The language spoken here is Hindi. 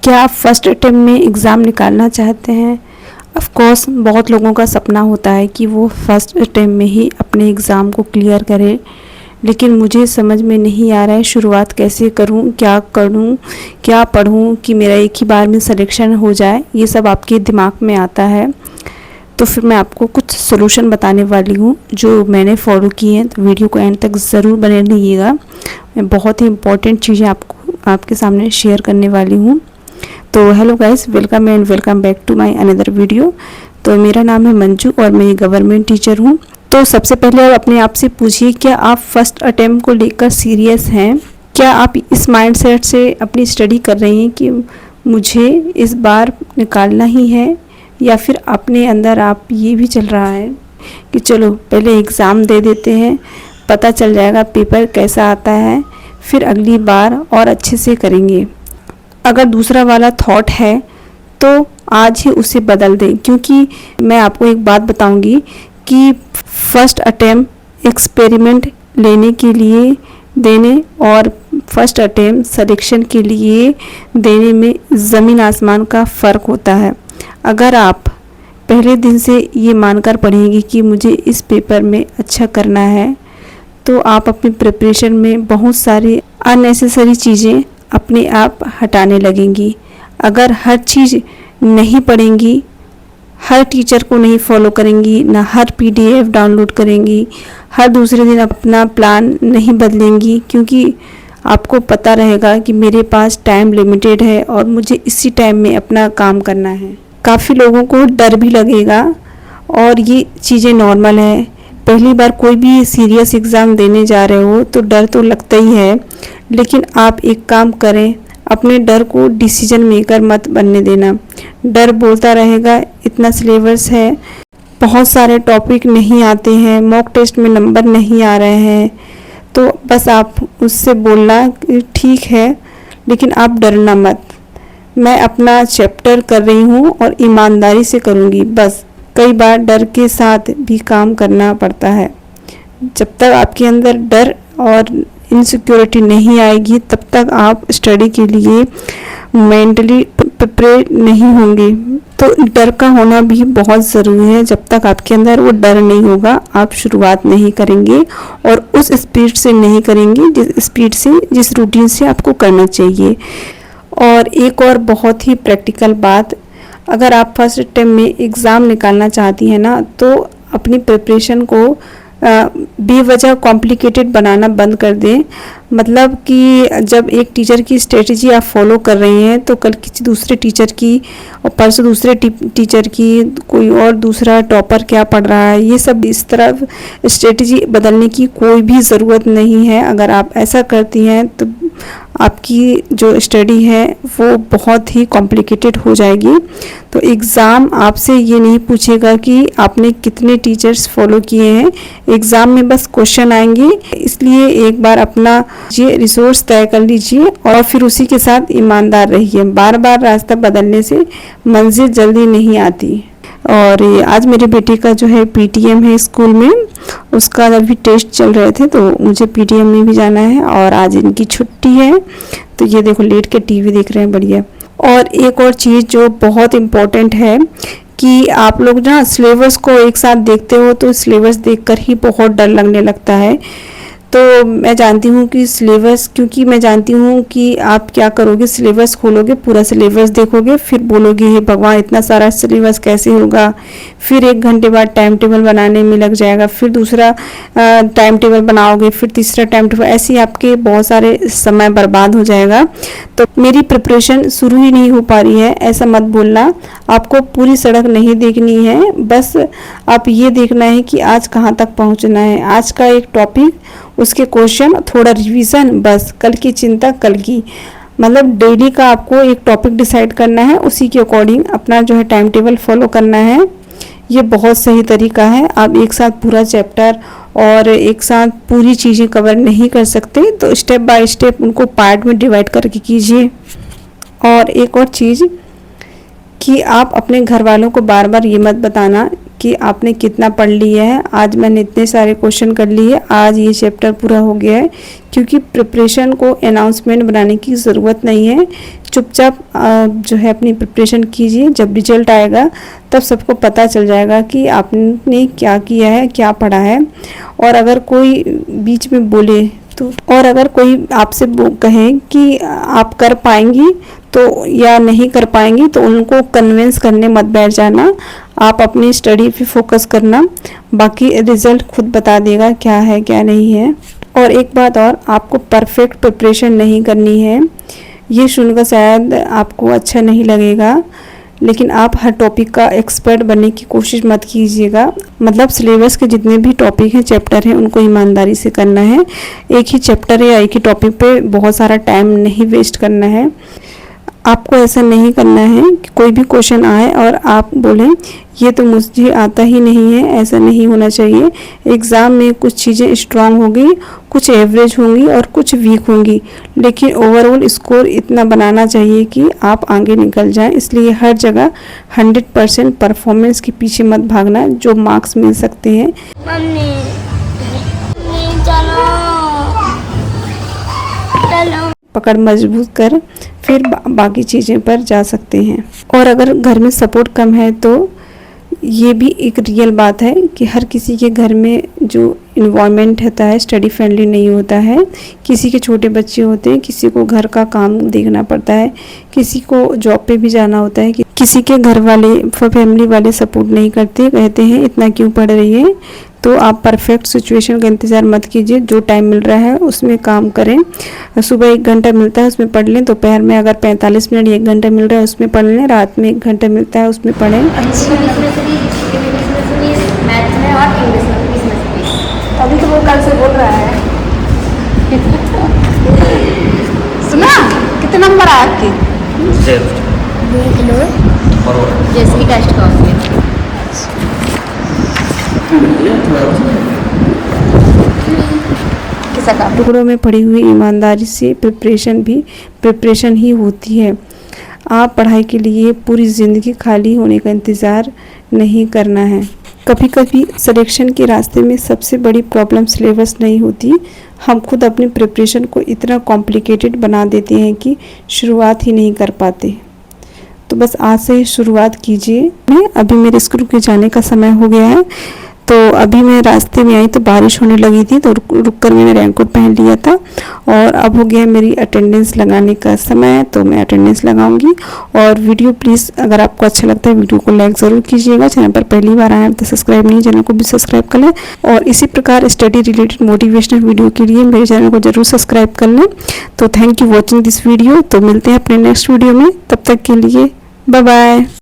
क्या आप फर्स्ट अटेम्प्ट में एग्ज़ाम निकालना चाहते हैं? ऑफ़ कोर्स बहुत लोगों का सपना होता है कि वो फर्स्ट अटेम्प्ट में ही अपने एग्ज़ाम को क्लियर करें, लेकिन मुझे समझ में नहीं आ रहा है शुरुआत कैसे करूं, क्या करूं, क्या पढूं कि मेरा एक ही बार में सिलेक्शन हो जाए। ये सब आपके दिमाग में आता है, तो फिर मैं आपको कुछ सॉल्यूशन बताने वाली हूँ जो मैंने फॉलो किए हैं। तो वीडियो को एंड तक ज़रूर बने रहिएगा। मैं बहुत ही इम्पोर्टेंट चीज़ें आपके सामने शेयर करने वाली हूँ। तो hello guys, welcome and welcome back to my another video. तो मेरा नाम है मंजू और मैं गवर्नमेंट टीचर हूँ। तो सबसे पहले आप अपने आप से पूछिए, क्या आप फर्स्ट अटेम्प्ट को लेकर सीरियस हैं? क्या आप इस माइंडसेट से अपनी स्टडी कर रही हैं कि मुझे इस बार निकालना ही है, या फिर अपने अंदर आप ये भी चल रहा है कि चलो पहले एग्ज़ाम दे देते हैं, पता चल जाएगा पेपर कैसा आता है, फिर अगली बार और अच्छे से करेंगे। अगर दूसरा वाला थॉट है तो आज ही उसे बदल दें, क्योंकि मैं आपको एक बात बताऊंगी कि फर्स्ट अटेम्प्ट एक्सपेरिमेंट लेने के लिए देने और फर्स्ट अटेम्प्ट सिलेक्शन के लिए देने में ज़मीन आसमान का फ़र्क होता है। अगर आप पहले दिन से ये मानकर पढ़ेंगे कि मुझे इस पेपर में अच्छा करना है, तो आप अपनी प्रिपरेशन में बहुत सारी अननेसेसरी चीज़ें अपने आप हटाने लगेंगी। अगर हर चीज़ नहीं पढ़ेंगी, हर टीचर को नहीं फॉलो करेंगी, ना हर PDF डाउनलोड करेंगी, हर दूसरे दिन अपना प्लान नहीं बदलेंगी, क्योंकि आपको पता रहेगा कि मेरे पास टाइम लिमिटेड है और मुझे इसी टाइम में अपना काम करना है। काफ़ी लोगों को डर भी लगेगा और ये चीज़ें नॉर्मल है। पहली बार कोई भी सीरियस एग्ज़ाम देने जा रहे हो तो डर तो लगता ही है, लेकिन आप एक काम करें, अपने डर को डिसीजन मेकर मत बनने देना। डर बोलता रहेगा इतना सिलेबस है, बहुत सारे टॉपिक नहीं आते हैं, मॉक टेस्ट में नंबर नहीं आ रहे हैं, तो बस आप उससे बोलना कि ठीक है, लेकिन आप डरना मत। मैं अपना चैप्टर कर रही हूँ और ईमानदारी से करूँगी बस। कई बार डर के साथ भी काम करना पड़ता है। जब तक आपके अंदर डर और इनसिक्योरिटी नहीं आएगी, तब तक आप स्टडी के लिए मेंटली प्रिपेयर नहीं होंगे। तो डर का होना भी बहुत ज़रूरी है। जब तक आपके अंदर वो डर नहीं होगा, आप शुरुआत नहीं करेंगे और उस स्पीड से नहीं करेंगे जिस स्पीड से, जिस रूटीन से आपको करना चाहिए। और एक और बहुत ही प्रैक्टिकल बात, अगर आप फर्स्ट अटेम्प्ट में एग्ज़ाम निकालना चाहती हैं ना, तो अपनी प्रिपरेशन को बेवजह कॉम्प्लिकेटेड बनाना बंद कर दें। मतलब कि जब एक टीचर की स्ट्रेटजी आप फॉलो कर रही हैं, तो कल किसी दूसरे टीचर की और परसों दूसरे टीचर की, कोई और दूसरा टॉपर क्या पढ़ रहा है, ये सब इस तरफ स्ट्रेटजी बदलने की कोई भी ज़रूरत नहीं है। अगर आप ऐसा करती हैं तो आपकी जो स्टडी है वो बहुत ही कॉम्प्लिकेटेड हो जाएगी। तो एग्ज़ाम आपसे ये नहीं पूछेगा कि आपने कितने टीचर्स फॉलो किए हैं, एग्ज़ाम में बस क्वेश्चन आएंगे। इसलिए एक बार अपना ये रिसोर्स तय कर लीजिए और फिर उसी के साथ ईमानदार रहिए। बार बार रास्ता बदलने से मंजिल जल्दी नहीं आती। और आज मेरे बेटे का जो है PTM है स्कूल में, उसका अभी टेस्ट चल रहे थे, तो मुझे PTM में भी जाना है और आज इनकी छुट्टी है। तो ये देखो लेट के TV देख रहे हैं, बढ़िया। और एक और चीज़ जो बहुत इम्पोर्टेंट है कि आप लोग ना सिलेबस को एक साथ देखते हो, तो सिलेबस देखकर ही बहुत डर लगने लगता है। तो मैं जानती हूँ कि सिलेबस, क्योंकि मैं जानती हूँ कि आप क्या करोगे, सिलेबस खोलोगे, पूरा सिलेबस देखोगे, फिर बोलोगे हे भगवान इतना सारा सिलेबस कैसे होगा। फिर 1 घंटे बाद टाइम टेबल बनाने में लग जाएगा, फिर दूसरा टाइम टेबल बनाओगे, फिर तीसरा टाइम टेबल, ऐसे ही आपके बहुत सारे समय बर्बाद हो जाएगा। तो मेरी प्रिपरेशन शुरू ही नहीं हो पा रही है, ऐसा मत बोलना। आपको पूरी सड़क नहीं देखनी है, बस आप ये देखना है कि आज कहाँ तक पहुँचना है। आज का एक टॉपिक, उसके क्वेश्चन, थोड़ा रिवीजन, बस। कल की चिंता कल की। मतलब डेली का आपको एक टॉपिक डिसाइड करना है, उसी के अकॉर्डिंग अपना जो है टाइम टेबल फॉलो करना है। ये बहुत सही तरीका है। आप एक साथ पूरा चैप्टर और एक साथ पूरी चीज़ें कवर नहीं कर सकते, तो स्टेप बाय स्टेप उनको पार्ट में डिवाइड करके कीजिए। और एक और चीज़ कि आप अपने घर वालों को बार बार ये मत बताना कि आपने कितना पढ़ लिया है। आज मैंने इतने सारे क्वेश्चन कर लिए, आज ये चैप्टर पूरा हो गया है, क्योंकि प्रिपरेशन को अनाउंसमेंट बनाने की ज़रूरत नहीं है। चुपचाप जो है अपनी प्रिपरेशन कीजिए, जब रिजल्ट आएगा तब सबको पता चल जाएगा कि आपने क्या किया है, क्या पढ़ा है। और अगर कोई बीच में बोले तो, और अगर कोई आपसे कहे कि आप कर पाएंगी तो या नहीं कर पाएंगी, तो उनको कन्विंस करने मत बैठ जाना, आप अपनी स्टडी पे फोकस करना, बाकी रिजल्ट खुद बता देगा क्या है क्या नहीं है। और एक बात और, आपको परफेक्ट प्रिपरेशन नहीं करनी है। ये सुनकर शायद आपको अच्छा नहीं लगेगा, लेकिन आप हर टॉपिक का एक्सपर्ट बनने की कोशिश मत कीजिएगा। मतलब सिलेबस के जितने भी टॉपिक हैं, चैप्टर हैं, उनको ईमानदारी से करना है। एक ही चैप्टर या एक ही टॉपिक पे बहुत सारा टाइम नहीं वेस्ट करना है। आपको ऐसा नहीं करना है कि कोई भी क्वेश्चन आए और आप बोलें ये तो मुझे आता ही नहीं है, ऐसा नहीं होना चाहिए। एग्ज़ाम में कुछ चीज़ें स्ट्रांग होंगी, कुछ एवरेज होंगी और कुछ वीक होंगी, लेकिन ओवरऑल स्कोर इतना बनाना चाहिए कि आप आगे निकल जाएं। इसलिए हर जगह 100% परफॉर्मेंस के पीछे मत भागना, जो मार्क्स मिल सकते हैं। पकड़ मजबूत कर फिर बाकी चीज़ें पर जा सकते हैं। और अगर घर में सपोर्ट कम है तो ये भी एक रियल बात है कि हर किसी के घर में जो इन्वायरमेंट होता है स्टडी फ्रेंडली नहीं होता है। किसी के छोटे बच्चे होते हैं, किसी को घर का काम देखना पड़ता है, किसी को जॉब पे भी जाना होता है, किसी के घर वाले फैमिली वाले सपोर्ट नहीं करते, कहते हैं इतना क्यों पढ़ रही है। तो आप परफेक्ट सिचुएशन का इंतज़ार मत कीजिए, जो टाइम मिल रहा है उसमें काम करें। सुबह 1 घंटा मिलता है उसमें पढ़ लें, दोपहर में अगर 45 मिनट 1 घंटा मिल रहा है उसमें पढ़ लें, रात में 1 घंटा मिलता है उसमें पढ़ें। मैथ में और इंग्लिश में अभी तो वो कल से बोल रहा है। सुना कितने नंबर आया आपके? जैसे टेस्ट का टुकड़ों में पड़ी हुई ईमानदारी से प्रिपरेशन ही होती है। आप पढ़ाई के लिए पूरी ज़िंदगी खाली होने का इंतज़ार नहीं करना है। कभी कभी सिलेक्शन के रास्ते में सबसे बड़ी प्रॉब्लम सिलेबस नहीं होती, हम खुद अपनी प्रिपरेशन को इतना कॉम्प्लिकेटेड बना देते हैं कि शुरुआत ही नहीं कर पाते। तो बस आज से ही शुरुआत कीजिए। अभी मेरे स्कूल के जाने का समय हो गया है, तो अभी मैं रास्ते में आई तो बारिश होने लगी थी, तो रुक कर मैंने रेनकोट पहन लिया था। और अब हो गया मेरी अटेंडेंस लगाने का समय, तो मैं अटेंडेंस लगाऊंगी। और वीडियो प्लीज़ अगर आपको अच्छा लगता है वीडियो को लाइक ज़रूर कीजिएगा। चैनल पर पहली बार आए हैं तो सब्सक्राइब नहीं, चैनल को भी सब्सक्राइब कर लें। और इसी प्रकार स्टडी रिलेटेड मोटिवेशनल वीडियो के लिए मेरे चैनल को ज़रूर सब्सक्राइब कर लें। तो thank you watching this video. तो मिलते हैं अपने नेक्स्ट वीडियो में, तब तक के लिए बाय बाय।